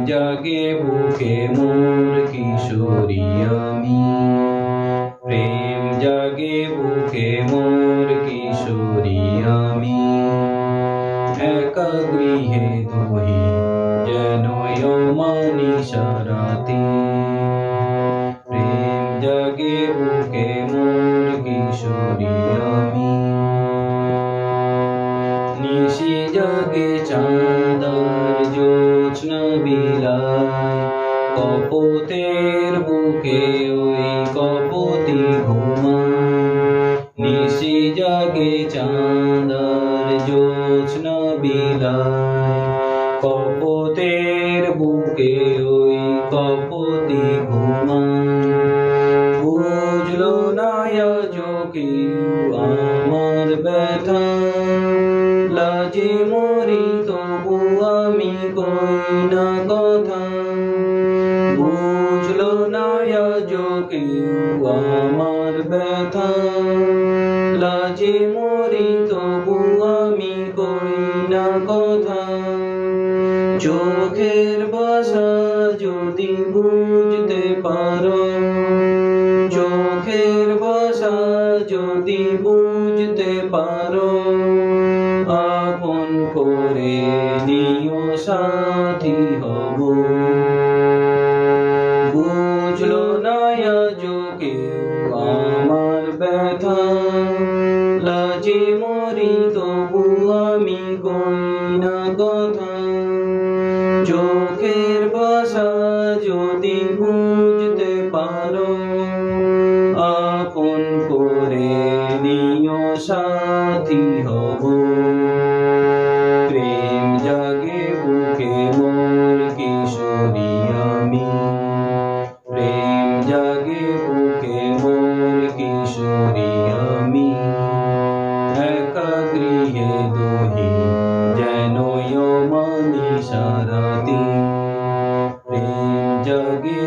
জাগে বুকে মোর কিশোরী আমি, প্রেম জাগে বুকে মোর কিশোরী আমি। একা গৃহে দহি যেন অমানিশা রাতি, প্রেম জাগে বুকে মোর কিশোরী আমি। নিশি জাগে চাঁদার জ্যোৎস্না বিলায়, কপোতের বুকে ওই কপোতি ঘুমায়। নিশি জাগে চাঁদার জ্যোৎস্না বিলায়, কপোতের বুকে ওই কপোতি ঘুমায়। বুঝলো না আজও কেউ আমার ব্যথা, লাজে মরি তবু আমি কই না কথা। বুঝলো না আজও কেউ আমার ব্যথা, লাজে মরি তবু আমি কই না কথা। চোখের ভাষা যদি বুঝতে পারো, চোখের ভাষা যদি বুঝতে পারো, আপন করে নিও সাথী হব। বুঝলো না আজও কেউ আমার ব্যথা, লাজে মরি তবু আমি কই না কথা। চোখের ভাষা যদি বুঝতে পারো, আপন করে নিও সাথী হব। প্রেম জাগে বুকে মোর কিশোরী আমি, প্রেম জাগে বুকে মোর কিশোরী আমি। একা গৃহে দহি যেন অমানিশা রাতি, প্রেম জাগে